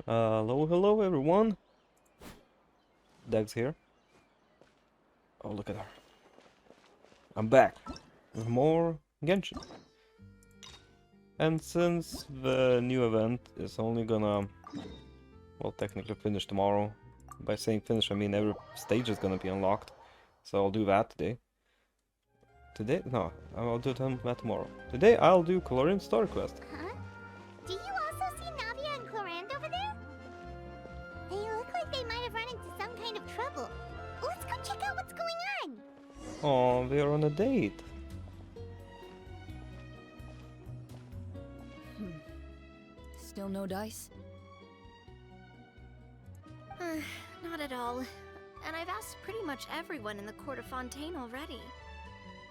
Hello everyone. Dag's here. Oh, look at her. I'm back with more Genshin. And since the new event is only gonna, well, technically finish tomorrow. By saying finish, I mean every stage is gonna be unlocked. So I'll do that today. No, I'll do that tomorrow. Today I'll do Clorinde story quest. Huh? Do you also see Navia and Clorinde over there? They look like they might have run into some kind of trouble. Let's go check out what's going on. Oh, they're on a date. Still no dice? Not at all. And I've asked pretty much everyone in the court of Fontaine already.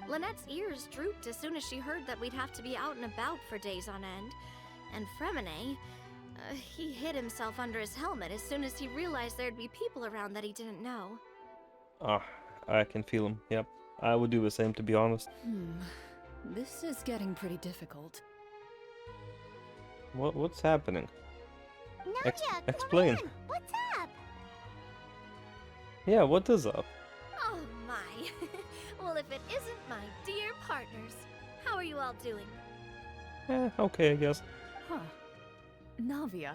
Lynette's ears drooped as soon as she heard that we'd have to be out and about for days on end. And Fremine, he hid himself under his helmet as soon as he realized there'd be people around that he didn't know. Ah, I can feel him. Yep, I would do the same, to be honest. This is getting pretty difficult. What's happening? Navia, Explain. Clorinde, what's up? Yeah, what is up? Oh my. Well, if it isn't my dear partners. How are you all doing? Okay, I guess. Huh. Navia?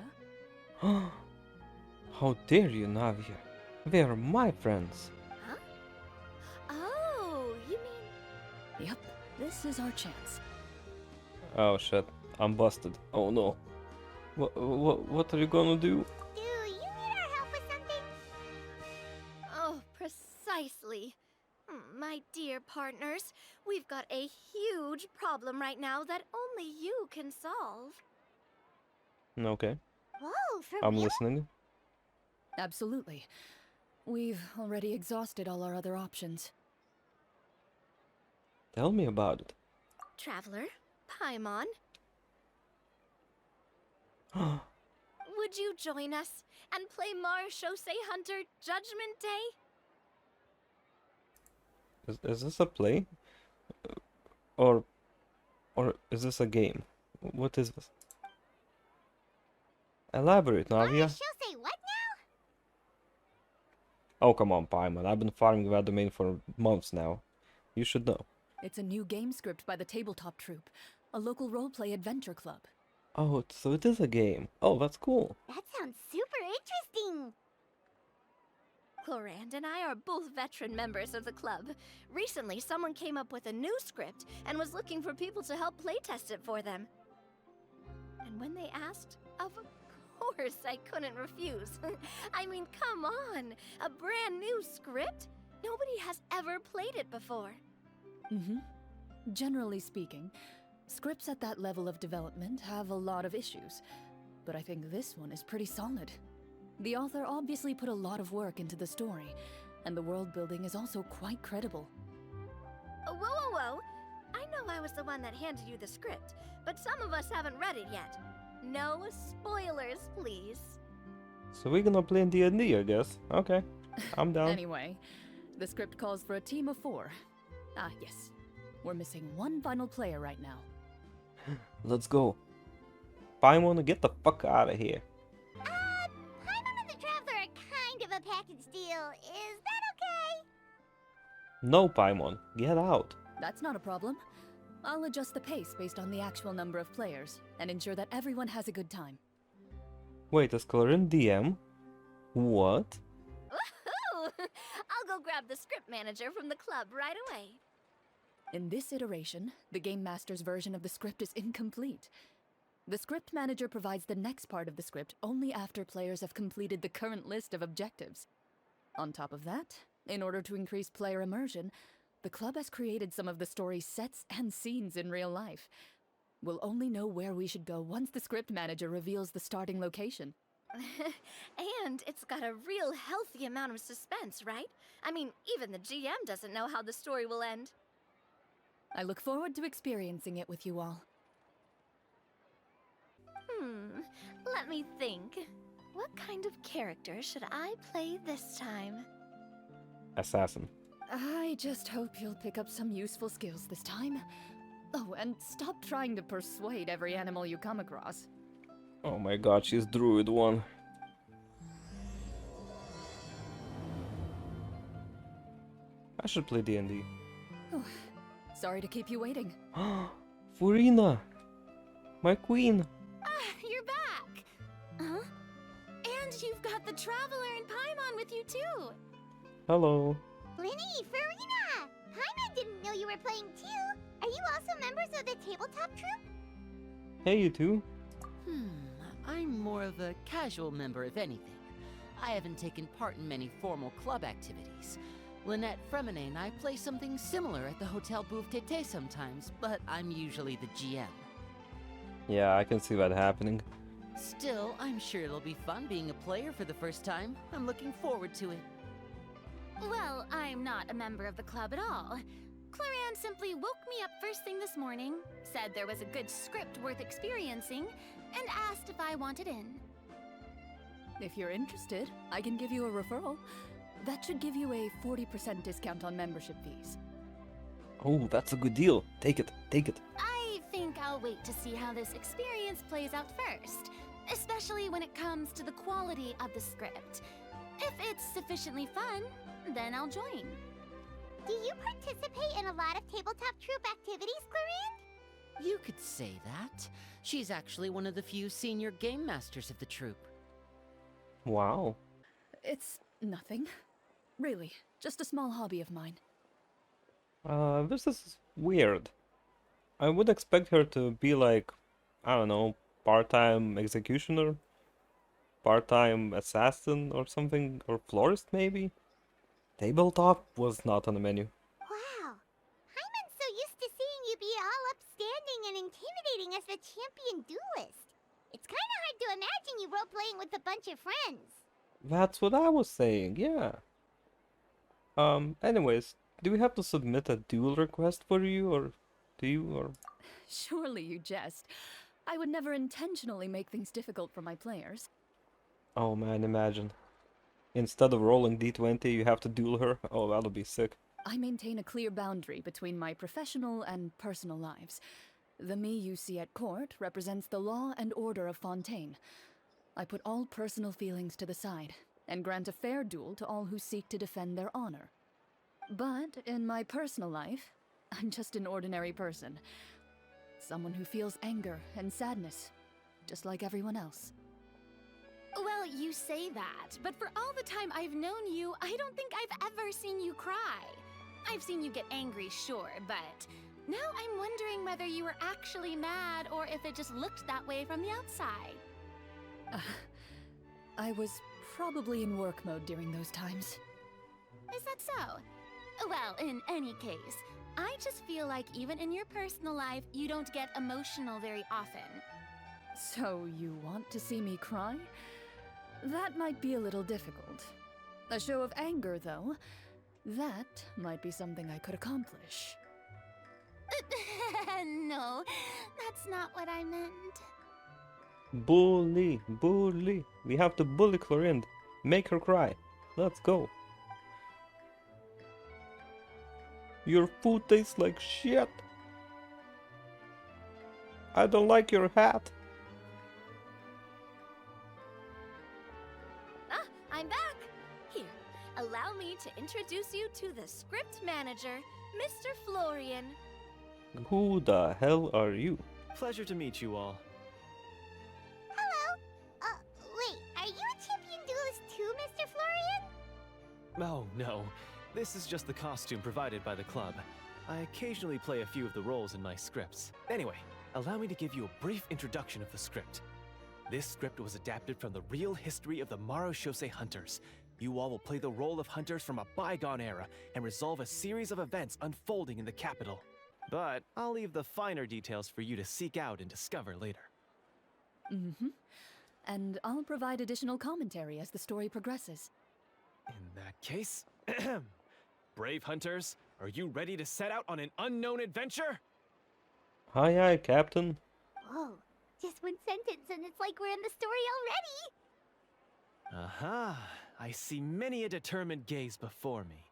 How dare you, Navia? They are my friends. Huh? Oh, you mean... Yep, this is our chance. Oh shit, I'm busted. Oh no. What are you gonna do? Do you need our help with something? Oh, precisely. My dear partners, we've got a huge problem right now that only you can solve. Okay, Whoa, for I'm real? listening. Absolutely. We've already exhausted all our other options. Tell me about it. Traveler, Paimon, would you join us and play Mar Chaussee Hunter Judgment Day? Is this a play? Or is this a game? What is this? Elaborate, Navia. She'll say what now? Oh, come on, Paimon. I've been farming that domain for months now. You should know. It's a new game script by the Tabletop Troupe, a local roleplay adventure club. Oh, so it is a game. Oh, that's cool. That sounds super interesting. Clorinde and I are both veteran members of the club. Recently, someone came up with a new script and was looking for people to help playtest it for them. And when they asked, of course I couldn't refuse. I mean, come on! A brand new script? Nobody has ever played it before. Generally speaking, scripts at that level of development have a lot of issues, but I think this one is pretty solid. The author obviously put a lot of work into the story, and the world building is also quite credible. Whoa. I know I was the one that handed you the script, but some of us haven't read it yet. No spoilers, please. So we're gonna play in DnD, I guess. Okay, I'm down. Anyway, the script calls for a team of 4. Ah, yes. We're missing one final player right now. Let's go. Paimon, get the fuck out of here. Paimon and the Traveler are kind of a package deal. Is that okay? No, Paimon, get out. That's not a problem. I'll adjust the pace based on the actual number of players, and ensure that everyone has a good time. Wait, is Clorinde DM? What? Woohoo! I'll go grab the script manager from the club right away. In this iteration, the Game Master's version of the script is incomplete. The script manager provides the next part of the script only after players have completed the current list of objectives. On top of that, in order to increase player immersion, the club has created some of the story's sets and scenes in real life. We'll only know where we should go once the script manager reveals the starting location. And it's got a real healthy amount of suspense, right? I mean, even the GM doesn't know how the story will end. I look forward to experiencing it with you all. Let me think. What kind of character should I play this time? Assassin. I just hope you'll pick up some useful skills this time. Oh, and stop trying to persuade every animal you come across. Oh my god, she's Druid 1. should play D&D. Sorry to keep you waiting. Furina! My queen! Ah, you're back! Huh? And you've got the Traveler and Paimon with you too! Hello. Linny, Farina! Paimon didn't know you were playing too! Are you also members of the tabletop troupe? Hey, you two. I'm more of a casual member, if anything. I haven't taken part in many formal club activities. Lynette Fremine and I play something similar at the Hotel Bouffe Tété sometimes, but I'm usually the GM. Yeah, I can see that happening. Still, I'm sure it'll be fun being a player for the first time. I'm looking forward to it. Well, I'm not a member of the club at all. Clorinde simply woke me up first thing this morning, said there was a good script worth experiencing, and asked if I wanted in. If you're interested, I can give you a referral. That should give you a 40% discount on membership fees. Oh, that's a good deal. Take it, take it. I think I'll wait to see how this experience plays out first, especially when it comes to the quality of the script. If it's sufficiently fun, then I'll join. Do you participate in a lot of tabletop troupe activities, Clorinde? You could say that. She's actually one of the few senior game masters of the troupe. Wow. It's nothing. Really, just a small hobby of mine. This is weird. I would expect her to be like, I don't know, part-time executioner, part-time assassin or something, or florist maybe? Tabletop was not on the menu. Wow. Paimon's so used to seeing you be all upstanding and intimidating as the champion duelist. It's kinda hard to imagine you role-playing with a bunch of friends. That's what I was saying, yeah. Anyways, do we have to submit a duel request for you, or do you, or... Surely you jest. I would never intentionally make things difficult for my players. Oh man, imagine. Instead of rolling d20, you have to duel her? Oh, that'll be sick. I maintain a clear boundary between my professional and personal lives. The me you see at court represents the law and order of Fontaine. I put all personal feelings to the side, and grant a fair duel to all who seek to defend their honor. But in my personal life, I'm just an ordinary person. Someone who feels anger and sadness, just like everyone else. Well, you say that, but for all the time I've known you, I don't think I've ever seen you cry. I've seen you get angry, sure, but now I'm wondering whether you were actually mad or if it just looked that way from the outside. I was probably in work mode during those times. Is that so? Well, in any case, I just feel like even in your personal life, you don't get emotional very often. So you want to see me cry? That might be a little difficult. A show of anger, though, that might be something I could accomplish. No, that's not what I meant. Bully, bully. We have to bully Clorinde. Make her cry. Let's go. Your food tastes like shit. I don't like your hat. Ah, I'm back! Here, allow me to introduce you to the script manager, Mr. Florian. Who the hell are you? Pleasure to meet you all. Hello? Wait, are you a champion duelist too, Mr. Florian? Oh, no. This is just the costume provided by the club. I occasionally play a few of the roles in my scripts. Anyway, allow me to give you a brief introduction of the script. This script was adapted from the real history of the Marushose Hunters. You all will play the role of hunters from a bygone era and resolve a series of events unfolding in the capital. But I'll leave the finer details for you to seek out and discover later. Mm-hmm. And I'll provide additional commentary as the story progresses. In that case, brave hunters, are you ready to set out on an unknown adventure? Aye, aye, Captain. Whoa, just one sentence and it's like we're in the story already! Aha, I see many a determined gaze before me.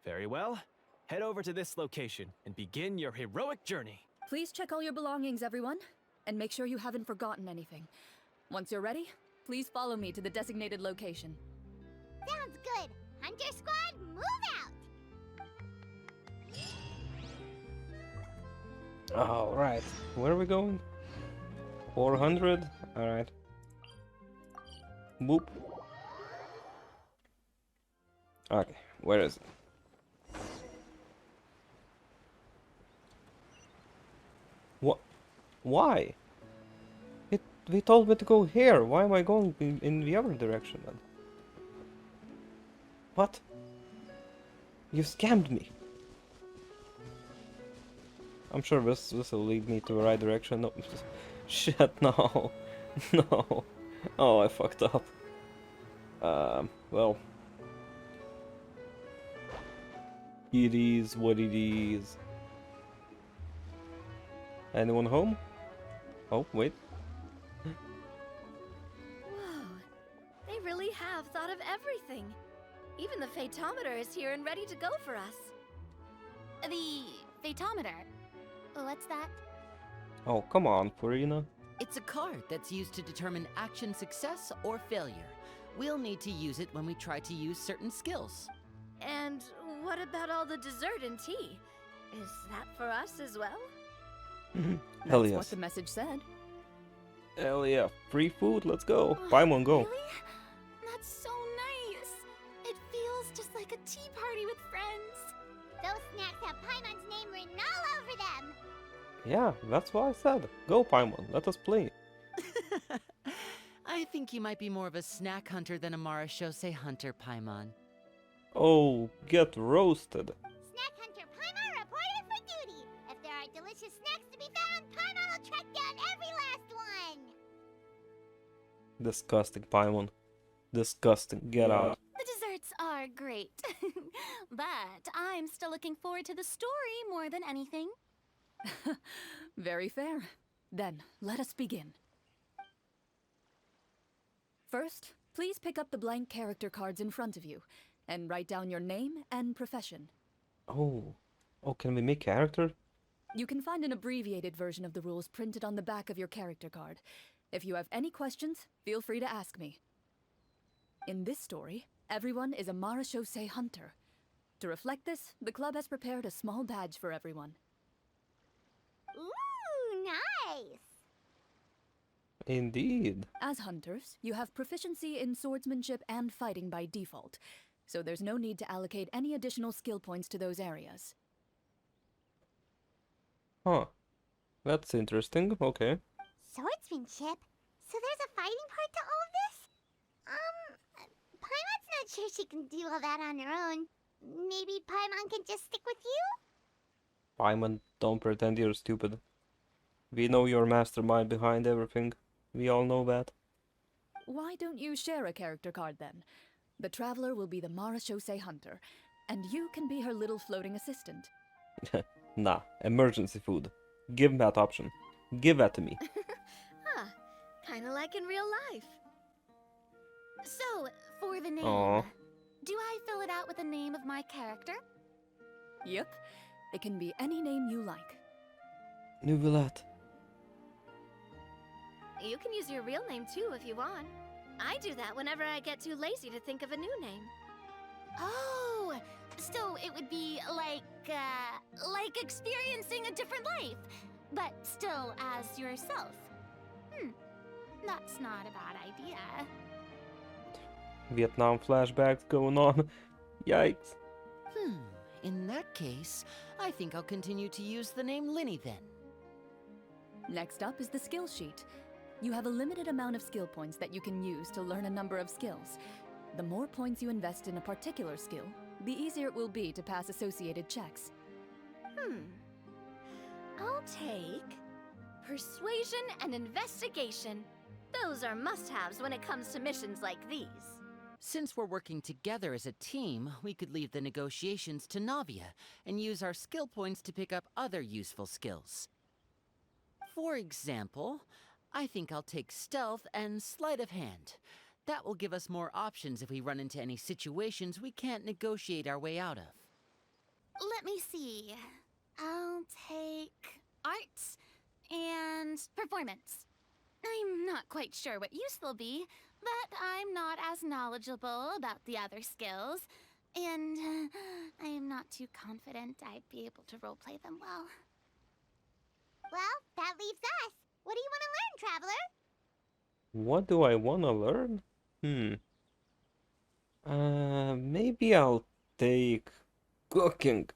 Very well, head over to this location and begin your heroic journey. Please check all your belongings, everyone, and make sure you haven't forgotten anything. Once you're ready, please follow me to the designated location. Sounds good! Hunter Squad, move out! Alright, where are we going? 400? Alright. Boop. Okay, where is it? What? Why? They told me to go here. Why am I going in the other direction then? What? You scammed me. I'm sure this will lead me to the right direction. No, shit, no, no. Oh, I fucked up. Well, it is what it is. Anyone home? Oh, wait. Whoa, they really have thought of everything. Even the Fatometer is here and ready to go for us. The Fatometer. What's that? Oh, come on, Purina. It's a card that's used to determine action success or failure. We'll need to use it when we try to use certain skills. And what about all the dessert and tea? Is that for us as well? Hell That's yes. what the message said. Hell yeah. Free food, let's go. Paimon, go. Really? That's so nice. It feels just like a tea party with friends. Those snacks have Paimon's name written all over them. Yeah, that's what I said. Go, Paimon, let us play. I think you might be more of a snack hunter than a Marashose hunter, Paimon. Oh, get roasted. Snack Hunter Paimon reported for duty. If there are delicious snacks to be found, Paimon will track down every last one. Disgusting, Paimon. Disgusting. Get out. The desserts are great. But I'm still looking forward to the story more than anything. Very fair. Then, let us begin. First, please pick up the blank character cards in front of you, and write down your name and profession. Oh. Oh, can we make character? You can find an abbreviated version of the rules printed on the back of your character card. If you have any questions, feel free to ask me. In this story, everyone is a Marashose hunter. To reflect this, the club has prepared a small badge for everyone. Ooh, nice. Indeed. As hunters, you have proficiency in swordsmanship and fighting by default, so there's no need to allocate any additional skill points to those areas. Huh. That's interesting. Okay. Swordsmanship? So there's a fighting part to all of this? Paimon's not sure she can do all that on her own. Maybe Paimon can just stick with you? Paimon, don't pretend you're stupid. We know you're mastermind behind everything. We all know that. Why don't you share a character card then? The Traveler will be the Marashose hunter, and you can be her little floating assistant. Nah, emergency food. Give me that option. Give that to me. Huh, kinda like in real life. So, for the name, Aw. do I fill it out with the name of my character? Yep, it can be any name you like. Nubilat. You can use your real name too if you want. I do that whenever I get too lazy to think of a new name. Oh, so it would be like experiencing a different life, but still as yourself. That's not a bad idea. Vietnam flashbacks going on. Yikes. In that case, I think I'll continue to use the name Linny then. Next up is the skill sheet. You have a limited amount of skill points that you can use to learn a number of skills. The more points you invest in a particular skill, the easier it will be to pass associated checks. I'll take persuasion and investigation. Those are must-haves when it comes to missions like these. Since we're working together as a team, we could leave the negotiations to Navia and use our skill points to pick up other useful skills. For example, I think I'll take stealth and sleight of hand. That will give us more options if we run into any situations we can't negotiate our way out of. Let me see. I'll take arts and performance. I'm not quite sure what use they'll be, but I'm not as knowledgeable about the other skills, and I am not too confident I'd be able to roleplay them well. Well, that leaves us. What do you want to learn, Traveler? What do I wanna learn? Maybe I'll take cooking,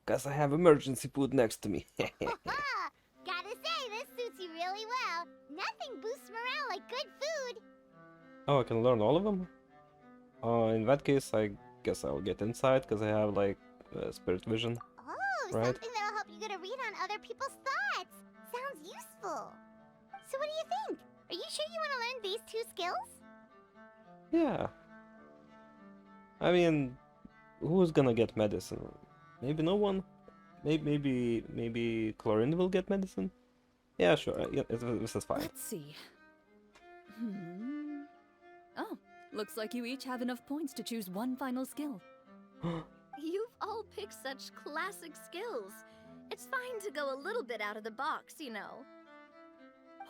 cause I have emergency food next to me. Gotta say, this suits you really well. Nothing boosts morale like good food. Oh, I can learn all of them? In that case, I guess I'll get insight, cause I have like spirit vision. Oh, Right. something that'll help you get a read on other people's thoughts. Sounds useful. So what do you think? Are you sure you want to learn these 2 skills? Yeah. I mean, who's gonna get medicine? Maybe no one. Maybe Clorinde will get medicine. Yeah, sure. Yeah, this is fine. Let's see. Oh, looks like you each have enough points to choose one final skill. You've all picked such classic skills. It's fine to go a little bit out of the box, you know.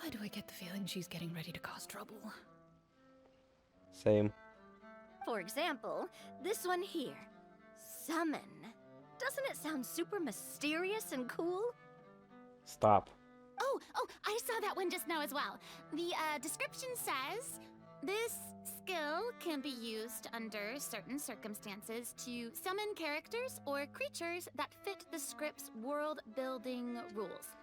Why do I get the feeling she's getting ready to cause trouble? Same. For example, this one here. Summon. Doesn't it sound super mysterious and cool? Stop. Oh, I saw that one just now as well. The description says, this skill can be used under certain circumstances to summon characters or creatures that fit the script's world-building rules.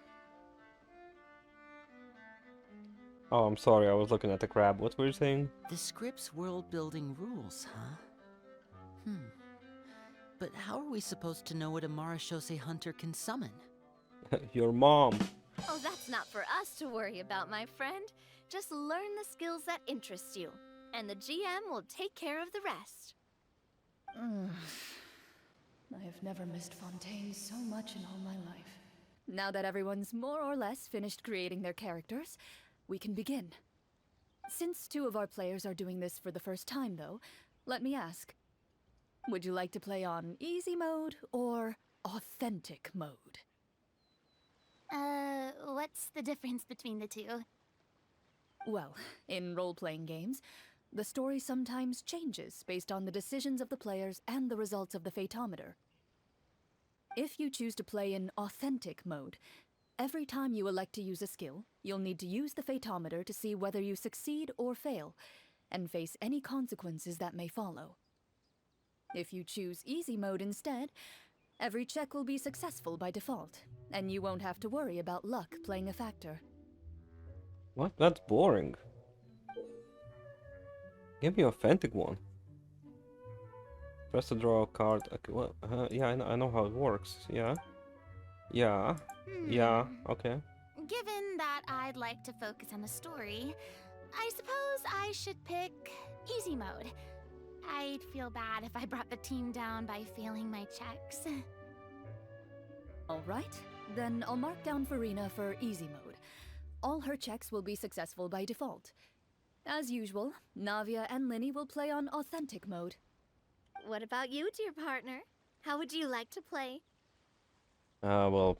Oh, I'm sorry. I was looking at the crab. What were you saying? The script's world-building rules, huh? But how are we supposed to know what a Marashose hunter can summon? Your mom. Oh, that's not for us to worry about, my friend. Just learn the skills that interest you, and the GM will take care of the rest. I have never missed Fontaine so much in all my life. Now that everyone's more or less finished creating their characters, we can begin. Since 2 of our players are doing this for the first time, though, let me ask. Would you like to play on easy mode or authentic mode? What's the difference between the 2? Well, in role-playing games, the story sometimes changes based on the decisions of the players and the results of the Fatometer. If you choose to play in authentic mode, every time you elect to use a skill, you'll need to use the Fatometer to see whether you succeed or fail, and face any consequences that may follow. If you choose easy mode instead, every check will be successful by default, and you won't have to worry about luck playing a factor. What? That's boring. Give me an authentic one. Press to draw a card. Okay, well, yeah, I know how it works. Yeah. Yeah. Yeah. Okay. Given that I'd like to focus on the story, I suppose I should pick easy mode. I'd feel bad if I brought the team down by failing my checks. Alright, then I'll mark down Farina for easy mode. All her checks will be successful by default. As usual, Navia and Linny will play on authentic mode. What about you, dear partner? How would you like to play? Well,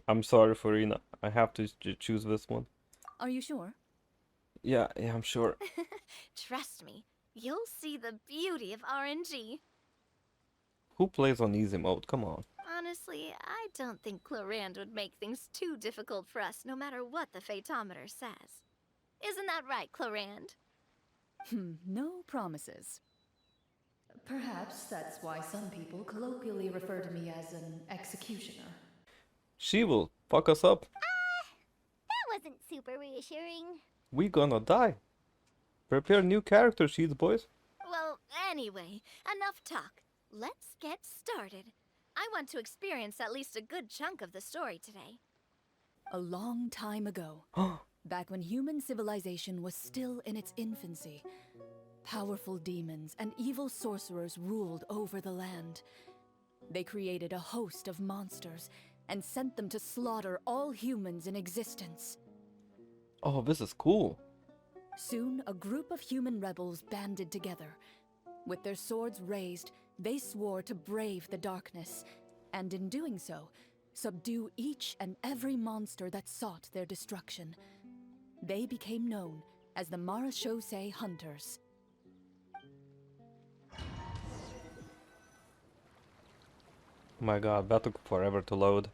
I'm sorry, Farina. I have to choose this one. Are you sure? Yeah, I'm sure. Trust me, you'll see the beauty of RNG. Who plays on easy mode? Come on. Honestly, I don't think Clorinde would make things too difficult for us no matter what the Fatometer says. Isn't that right, Clorinde? No promises. Perhaps that's why some people colloquially refer to me as an executioner. She will fuck us up. That wasn't super reassuring. We gonna die. Prepare new character sheets, boys. Well, anyway, enough talk. Let's get started. I want to experience at least a good chunk of the story today. A long time ago, back when human civilization was still in its infancy, powerful demons and evil sorcerers ruled over the land. They created a host of monsters and sent them to slaughter all humans in existence. Oh, this is cool. Soon, a group of human rebels banded together. With their swords raised, they swore to brave the darkness, and in doing so, subdue each and every monster that sought their destruction. They became known as the Marashose Hunters. Oh my god, that took forever to load.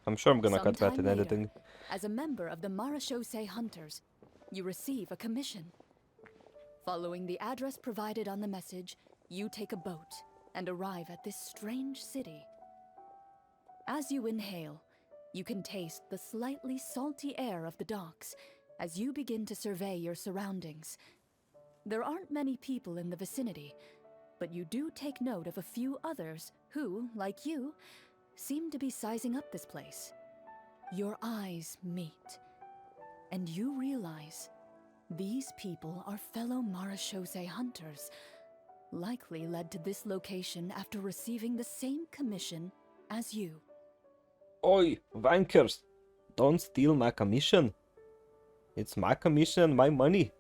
I'm sure I'm gonna cut that Sometime in later, editing. as a member of the Marachose Hunters, you receive a commission. Following the address provided on the message, you take a boat and arrive at this strange city. As you inhale, you can taste the slightly salty air of the docks as you begin to survey your surroundings. There aren't many people in the vicinity, but you do take note of a few others who, like you, seem to be sizing up this place. Your eyes meet, and you realize these people are fellow Marachose hunters, likely led to this location after receiving the same commission as you. Oi, wankers! Don't steal my commission. It's my commission and my money.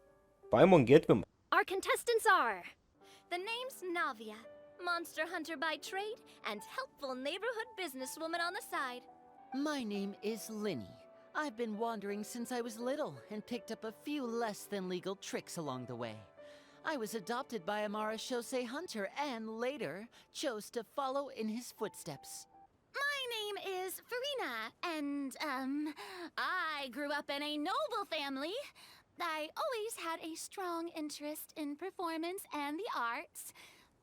Paimon, get them. Our contestants are the name's Navia, monster hunter by trade, and helpful neighborhood businesswoman on the side. My name is Linny. I've been wandering since I was little and picked up a few less than legal tricks along the way. I was adopted by a Marachose hunter and later chose to follow in his footsteps. My name is Farina, and, I grew up in a noble family. I always had a strong interest in performance and the arts.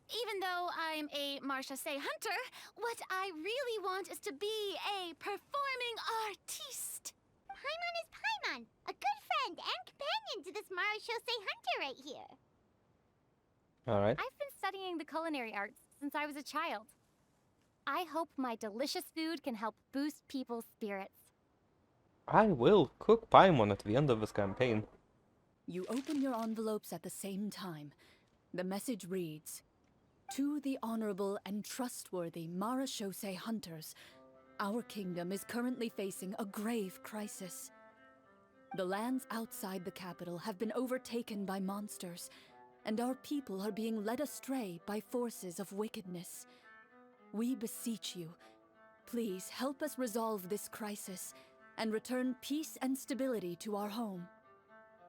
Even though I'm a Marachose hunter, what I really want is to be a performing artiste. Paimon is Paimon, a good friend and companion to this Marachose hunter right here. Alright. I've been studying the culinary arts since I was a child. I hope my delicious food can help boost people's spirits. I will cook Paimon at the end of this campaign. You open your envelopes at the same time. The message reads, "To the honorable and trustworthy Marachose hunters, our kingdom is currently facing a grave crisis. The lands outside the capital have been overtaken by monsters, and our people are being led astray by forces of wickedness. We beseech you, please help us resolve this crisis and return peace and stability to our home."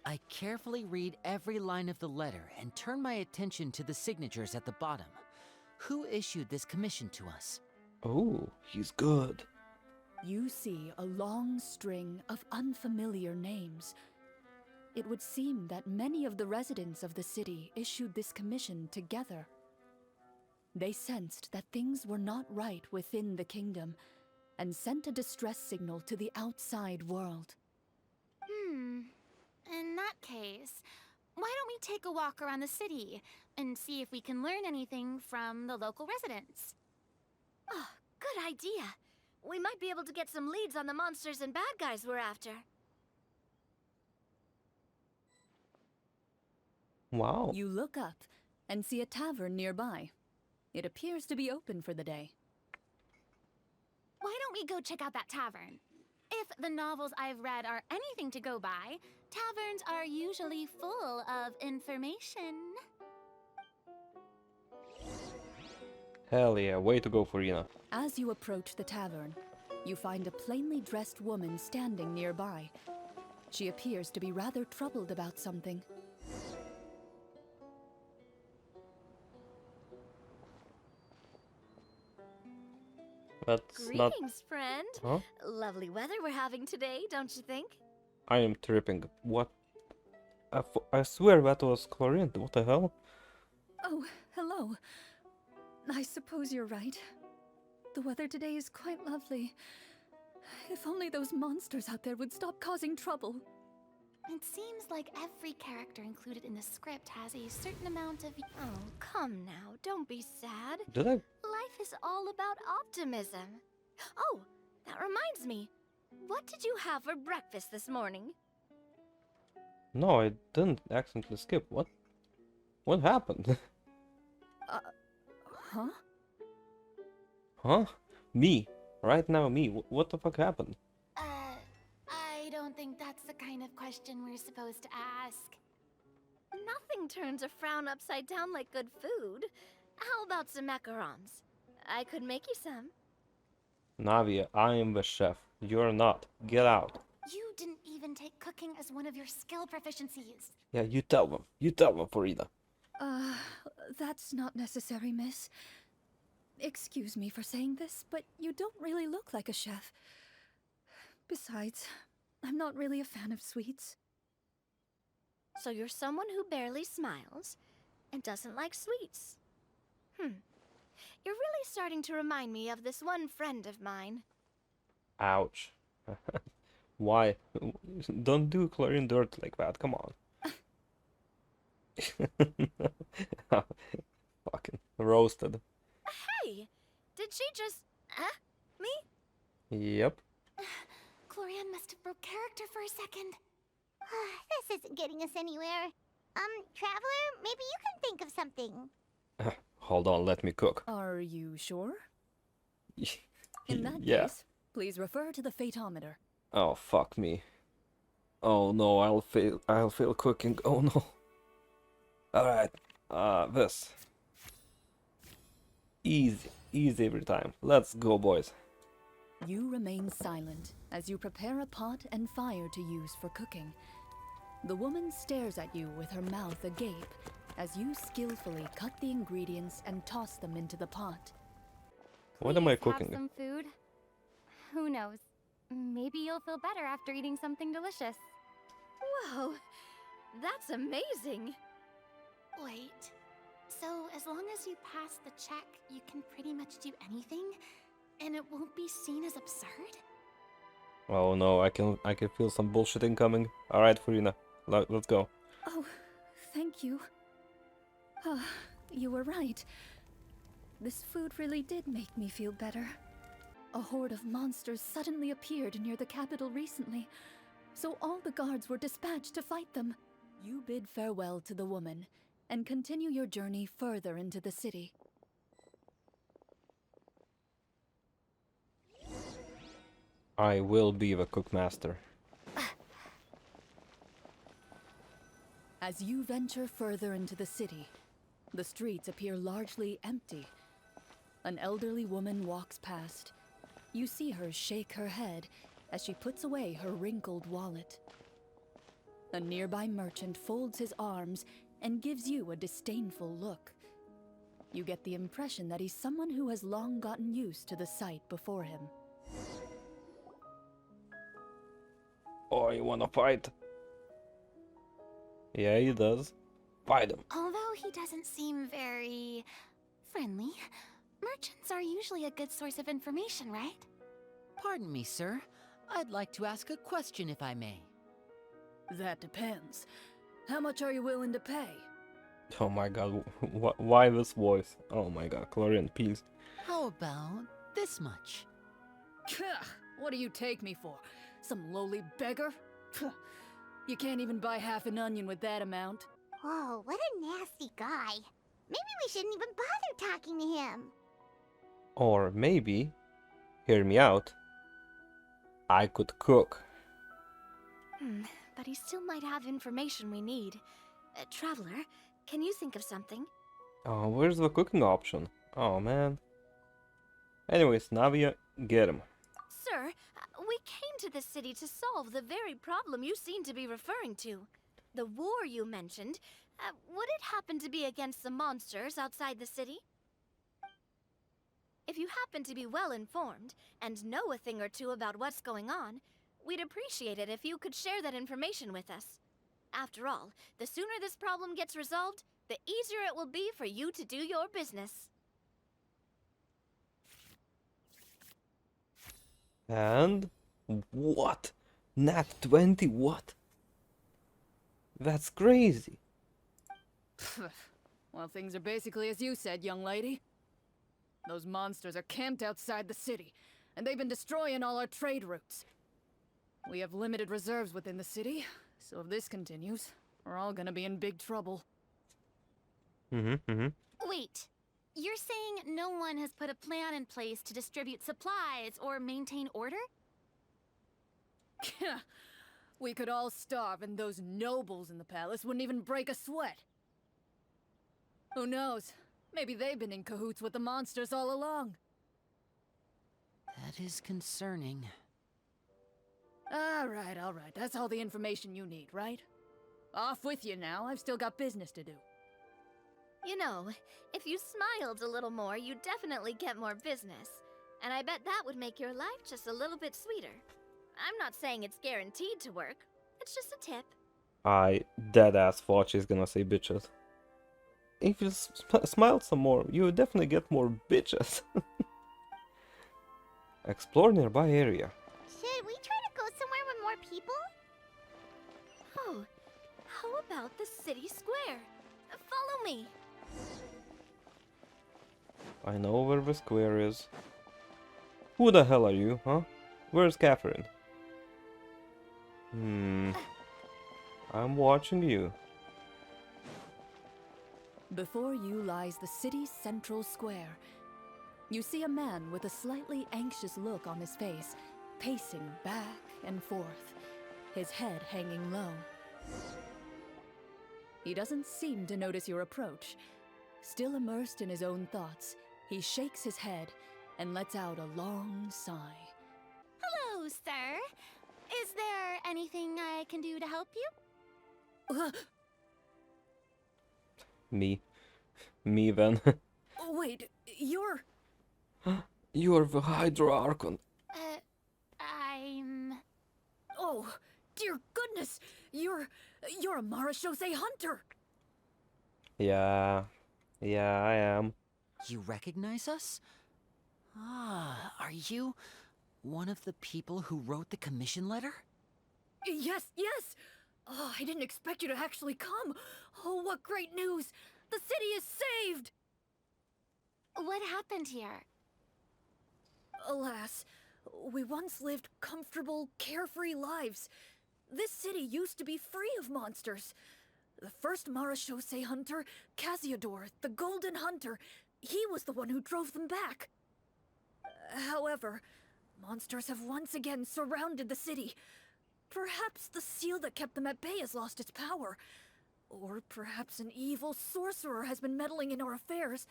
I carefully read every line of the letter and turn my attention to the signatures at the bottom. Who issued this commission to us? Oh, he's good. You see a long string of unfamiliar names. It would seem that many of the residents of the city issued this commission together. They sensed that things were not right within the kingdom and sent a distress signal to the outside world. In that case, why don't we take a walk around the city and see if we can learn anything from the local residents? Oh, good idea. We might be able to get some leads on the monsters and bad guys we're after. Wow. You look up and see a tavern nearby. It appears to be open for the day. Why don't we go check out that tavern? If the novels I've read are anything to go by, taverns are usually full of information. Hell yeah, way to go, Farina. As you approach the tavern, you find a plainly dressed woman standing nearby. She appears to be rather troubled about something. That's not... Greetings, friend. Huh? Lovely weather we're having today, don't you think? I am tripping. What? I swear that was Clorinde. What the hell? Oh, hello. I suppose you're right. The weather today is quite lovely. If only those monsters out there would stop causing trouble. It seems like every character included in the script has a certain amount of... Oh, come now, don't be sad. Did I? Life is all about optimism. Oh, that reminds me. What did you have for breakfast this morning? No, I didn't accidentally skip. What? What happened? Huh? Huh? Me. Right now, me. What the fuck happened? I don't think that's the kind of question we're supposed to ask. Nothing turns a frown upside down like good food. How about some macarons? I could make you some. Navia, I am the chef. You're not. Get out. You didn't even take cooking as one of your skill proficiencies. Yeah, you tell them. You tell them, Farida. That's not necessary, miss. Excuse me for saying this, but you don't really look like a chef. Besides, I'm not really a fan of sweets. So you're someone who barely smiles and doesn't like sweets. You're really starting to remind me of this one friend of mine. Ouch. Why? Don't do Clorinde dirt like that, come on. Fucking roasted. Hey, did she just... me? Yep. Clorinde must have broke character for a second. This isn't getting us anywhere. Traveler, maybe you can think of something. Hold on, let me cook. Are you sure? In that Yeah. case, please refer to the fatometer. Oh, fuck me. Oh no, I'll fail cooking. Oh no. Alright, this. Easy every time. Let's go, boys. You remain silent as you prepare a pot and fire to use for cooking. The woman stares at you with her mouth agape as you skillfully cut the ingredients and toss them into the pot. What am I Please have cooking? some food. Who knows? Maybe you'll feel better after eating something delicious. Whoa, that's amazing. Wait. So, as long as you pass the check, you can pretty much do anything? And it won't be seen as absurd? Oh no, I can feel some bullshitting coming. Alright, Farina, let's go. Oh, thank you. You were right. This food really did make me feel better. A horde of monsters suddenly appeared near the capital recently, so all the guards were dispatched to fight them. You bid farewell to the woman and continue your journey further into the city. I will be the cookmaster. As you venture further into the city, the streets appear largely empty. An elderly woman walks past. You see her shake her head as she puts away her wrinkled wallet. A nearby merchant folds his arms and gives you a disdainful look. You get the impression that he's someone who has long gotten used to the sight before him. Oh, you wanna fight? Yeah, he does. Fight him. Although he doesn't seem very friendly, merchants are usually a good source of information, right? Pardon me, sir. I'd like to ask a question if I may. That depends. How much are you willing to pay? Oh my god, why this voice? Oh my god, Clorinde, please. How about this much? What do you take me for? Some lowly beggar? You can't even buy half an onion with that amount. Whoa, what a nasty guy. Maybe we shouldn't even bother talking to him. Or maybe, hear me out, I could cook. But he still might have information we need. Traveler, can you think of something? Oh, where's the cooking option? Oh man. Anyways, Navia, get him. Sir, we came to this city to solve the very problem you seem to be referring to. The war you mentioned, would it happen to be against the monsters outside the city? If you happen to be well informed and know a thing or two about what's going on, we'd appreciate it if you could share that information with us. After all, the sooner this problem gets resolved, the easier it will be for you to do your business. And what? Nat 20, what? That's crazy. Well, things are basically as you said, young lady. Those monsters are camped outside the city, and they've been destroying all our trade routes. We have limited reserves within the city, so if this continues, we're all gonna be in big trouble. Wait, you're saying no one has put a plan in place to distribute supplies or maintain order? We could all starve, and those nobles in the palace wouldn't even break a sweat. Who knows? Maybe they've been in cahoots with the monsters all along. That is concerning. All right. That's all the information you need, right? Off with you now. I've still got business to do. You know, if you smiled a little more, you'd definitely get more business. And I bet that would make your life just a little bit sweeter. I'm not saying it's guaranteed to work. It's just a tip. I deadass thought she's gonna say bitches. If you smile some more, you would definitely get more bitches. Explore nearby area. Should we try to go somewhere with more people? Oh, how about the city square? Follow me. I know where the square is. Who the hell are you, huh? Where's Catherine? I'm watching you. Before you lies the city's central square. You see a man with a slightly anxious look on his face, pacing back and forth, his head hanging low. He doesn't seem to notice your approach. Still immersed in his own thoughts, he shakes his head and lets out a long sigh. Hello, sir. Is there anything I can do to help you? Me then. Wait, you're... You're the Hydra Archon. I'm... Oh, dear goodness! You're a Marashose hunter! Yeah, I am. You recognize us? Ah, are you one of the people who wrote the commission letter? Yes! Oh, I didn't expect you to actually come! Oh, what great news! The city is saved! What happened here? Alas, we once lived comfortable, carefree lives. This city used to be free of monsters. The first Marashose hunter, Casiodor, the Golden Hunter, he was the one who drove them back. However, monsters have once again surrounded the city. Perhaps the seal that kept them at bay has lost its power. Or perhaps an evil sorcerer has been meddling in our affairs.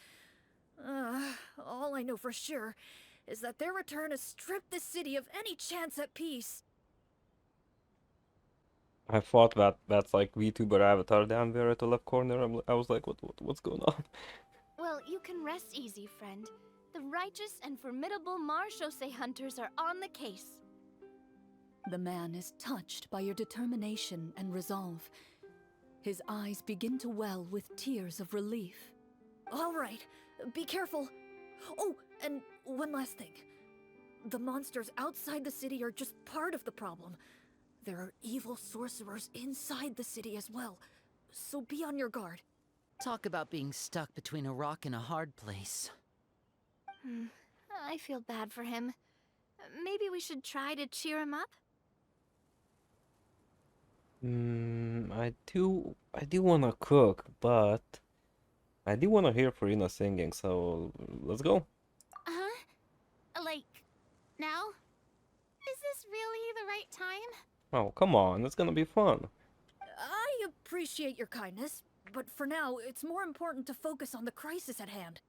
All I know for sure is that their return has stripped the city of any chance at peace. I thought that's like VTuber avatar down there at the left corner. I was like, what's going on? Well, you can rest easy, friend. The righteous and formidable Marashose hunters are on the case. The man is touched by your determination and resolve. His eyes begin to well with tears of relief. All right, be careful. Oh, and one last thing. The monsters outside the city are just part of the problem. There are evil sorcerers inside the city as well, so be on your guard. Talk about being stuck between a rock and a hard place. I feel bad for him. Maybe we should try to cheer him up? I do wanna cook, but I do wanna hear Farina singing, so let's go. Like, now? Is this really the right time? Oh, come on, it's gonna be fun. I appreciate your kindness, but for now, it's more important to focus on the crisis at hand.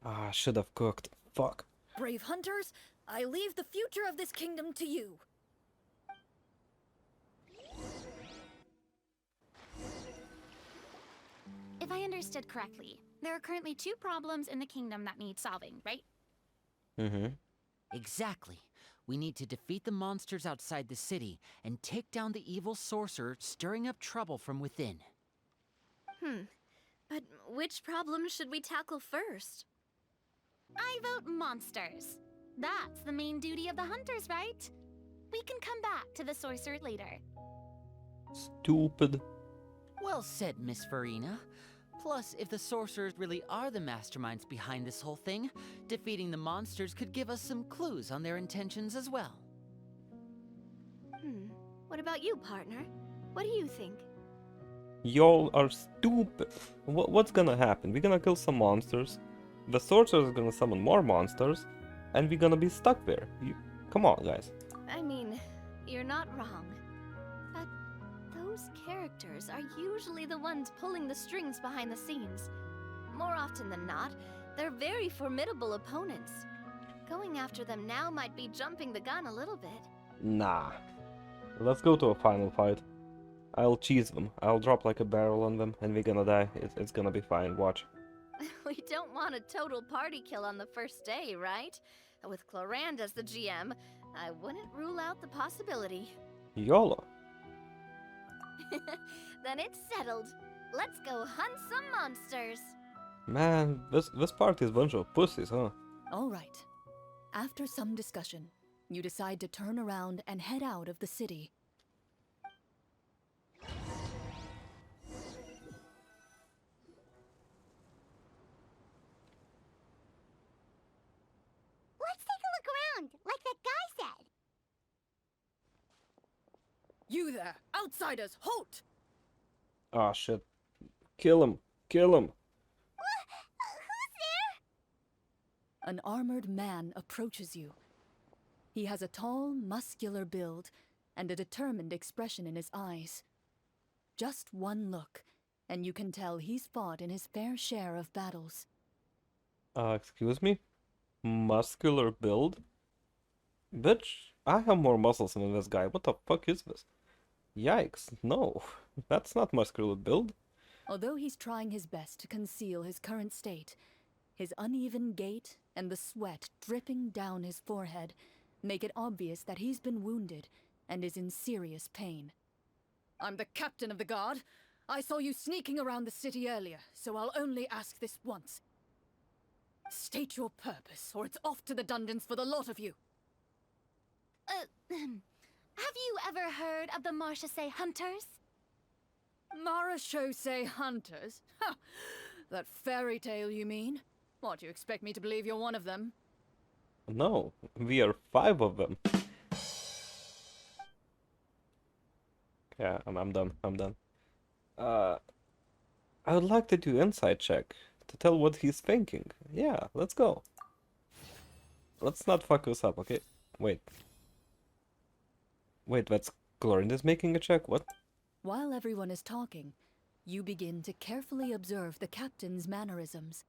Ah, should have cooked. Fuck. Brave hunters, I leave the future of this kingdom to you. If I understood correctly, there are currently 2 problems in the kingdom that need solving, right? Exactly. We need to defeat the monsters outside the city and take down the evil sorcerer stirring up trouble from within. But which problem should we tackle first? I vote monsters. That's the main duty of the hunters, right? We can come back to the sorcerer later. Stupid. Well said, Miss Farina. Plus, if the sorcerers really are the masterminds behind this whole thing, defeating the monsters could give us some clues on their intentions as well. What about you, partner? What do you think? Y'all are stupid. What's gonna happen? We're gonna kill some monsters. The sorcerer's gonna summon more monsters, and we're gonna be stuck there. Come on, guys. I mean, you're not wrong. But those characters are usually the ones pulling the strings behind the scenes. More often than not, they're very formidable opponents. Going after them now might be jumping the gun a little bit. Nah. Let's go to a final fight. I'll cheese them. I'll drop like a barrel on them, and we're gonna die. It's gonna be fine. Watch. We don't want a total party kill on the first day, right? With Clorinde as the GM, I wouldn't rule out the possibility. YOLO. Then it's settled. Let's go hunt some monsters. Man, this party is a bunch of pussies, huh? All right. After some discussion, you decide to turn around and head out of the city. Let's take a look around, like that guy said. You there, outsiders, halt! Ah, shit. Kill him. Kill him. Who's there? An armored man approaches you. He has a tall, muscular build and a determined expression in his eyes. Just one look, and you can tell he's fought in his fair share of battles. Excuse me? Muscular build? Bitch, I have more muscles than this guy. What the fuck is this? Yikes, no. That's not muscular build. Although he's trying his best to conceal his current state, his uneven gait and the sweat dripping down his forehead make it obvious that he's been wounded and is in serious pain. I'm the captain of the guard. I saw you sneaking around the city earlier, so I'll only ask this once. State your purpose, or it's off to the dungeons for the lot of you. Have you ever heard of the Marchese Hunters? Marachose hunters? Ha! That fairy tale, you mean? What, you expect me to believe you're one of them? No, we are 5 of them. Yeah, I'm done. I'm done. I would like to do insight check to tell what he's thinking. Yeah, let's go. Let's not fuck this up, okay? Wait. Wait, that's Clorinde making a check? What? While everyone is talking, you begin to carefully observe the captain's mannerisms.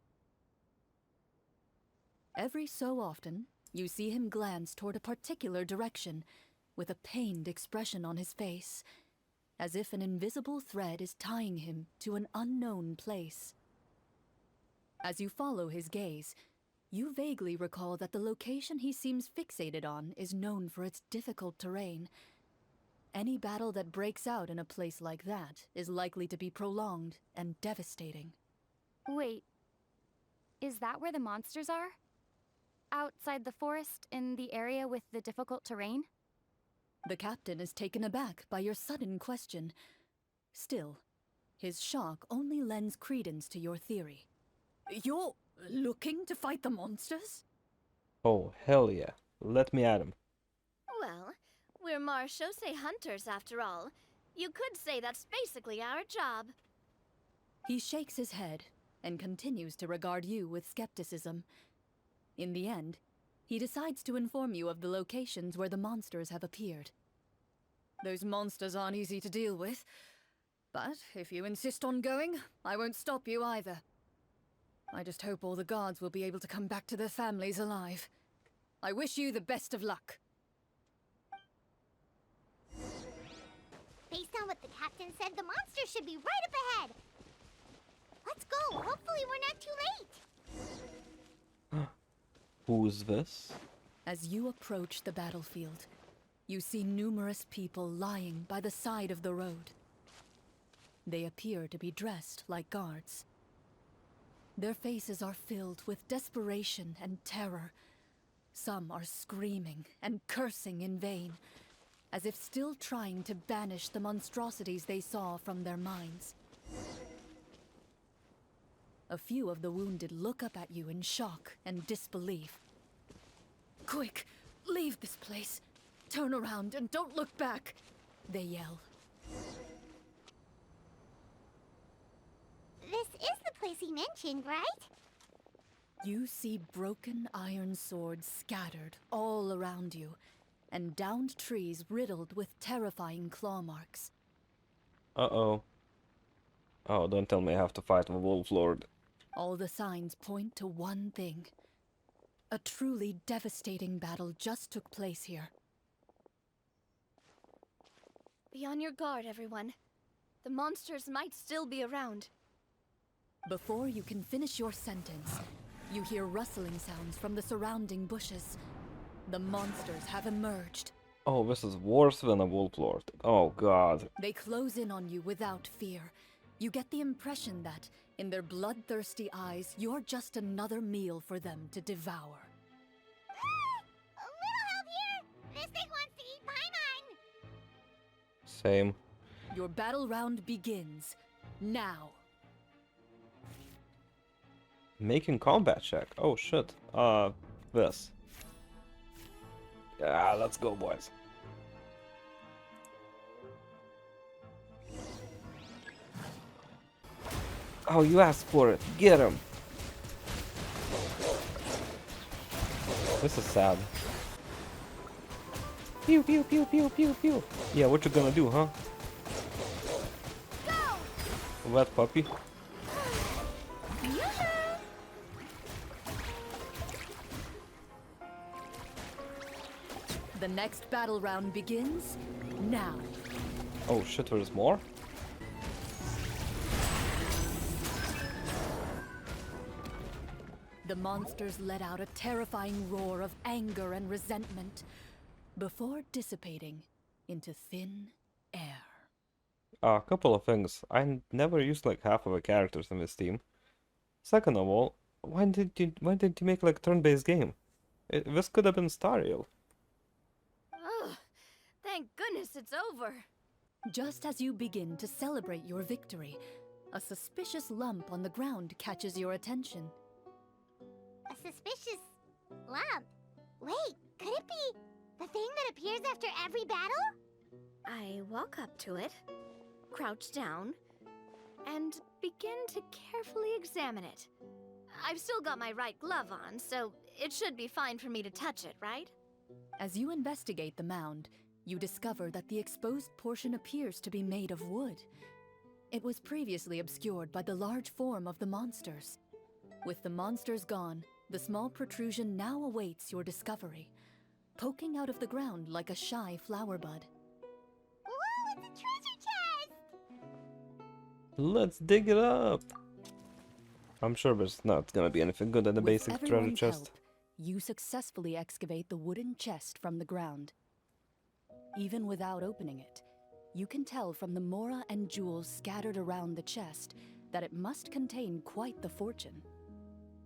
Every so often, you see him glance toward a particular direction, with a pained expression on his face, as if an invisible thread is tying him to an unknown place. As you follow his gaze, you vaguely recall that the location he seems fixated on is known for its difficult terrain. Any battle that breaks out in a place like that is likely to be prolonged and devastating. Wait, is that where the monsters are? Outside the forest, in the area with the difficult terrain? The captain is taken aback by your sudden question. Still, his shock only lends credence to your theory. You're looking to fight the monsters? Oh, hell yeah. Let me at him. Well, we're Marchese Hunters after all. You could say that's basically our job. He shakes his head and continues to regard you with skepticism. In the end, he decides to inform you of the locations where the monsters have appeared. Those monsters aren't easy to deal with, but if you insist on going, I won't stop you either. I just hope all the guards will be able to come back to their families alive. I wish you the best of luck. Based on what the captain said, the monster should be right up ahead. Let's go. Hopefully we're not too late. Who's this? As you approach the battlefield, you see numerous people lying by the side of the road. They appear to be dressed like guards. Their faces are filled with desperation and terror. Some are screaming and cursing in vain, as if still trying to banish the monstrosities they saw from their minds. A few of the wounded look up at you in shock and disbelief. Quick, leave this place. Turn around and don't look back, they yell. This is the place he mentioned, right? You see broken iron swords scattered all around you, and downed trees riddled with terrifying claw marks. Uh-oh. Oh, don't tell me I have to fight the Wolf Lord. All the signs point to one thing. A truly devastating battle just took place here. Be on your guard, everyone. The monsters might still be around. Before you can finish your sentence, you hear rustling sounds from the surrounding bushes. The monsters have emerged. Oh, this is worse than a wolf lord. Oh god. They close in on you without fear. You get the impression that, in their bloodthirsty eyes, you're just another meal for them to devour. A little help here! This thing wants to eat Paimon! Same. Your battle round begins now. Making combat check. Oh shit. This. Yeah, let's go, boys. Oh, you asked for it. Get him. This is sad. Pew pew pew pew pew pew. Yeah, what you gonna do, huh? Wet puppy. The next battle round begins now. Oh shit, there's more? The monsters let out a terrifying roar of anger and resentment before dissipating into thin air. A couple of things. Never used like half of the characters in this team. Second of all, why did you make like turn-based game? This could have been Stariel. Ugh, thank goodness it's over. Just as you begin to celebrate your victory, a suspicious lump on the ground catches your attention. A suspicious lump. Wait, could it be the thing that appears after every battle? I walk up to it, crouch down, and begin to carefully examine it. I've still got my right glove on, so it should be fine for me to touch it, right? As you investigate the mound, you discover that the exposed portion appears to be made of wood. It was previously obscured by the large form of the monsters. With the monsters gone, the small protrusion now awaits your discovery, poking out of the ground like a shy flower bud. Whoa, it's a treasure chest! Let's dig it up. I'm sure there's not gonna be anything good in the With basic treasure everyone's chest. help, you successfully excavate the wooden chest from the ground. Even without opening it, you can tell from the mora and jewels scattered around the chest that it must contain quite the fortune.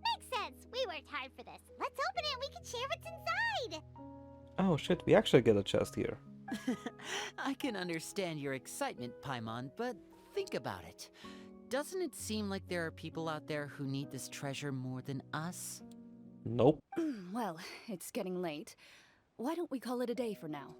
Makes sense. We worked hard for this. Let's open it and we can share what's inside. Oh shit, we actually get a chest here. I can understand your excitement, Paimon, but think about it. Doesn't it seem like there are people out there who need this treasure more than us? Nope. Well, it's getting late. Why don't we call it a day for now?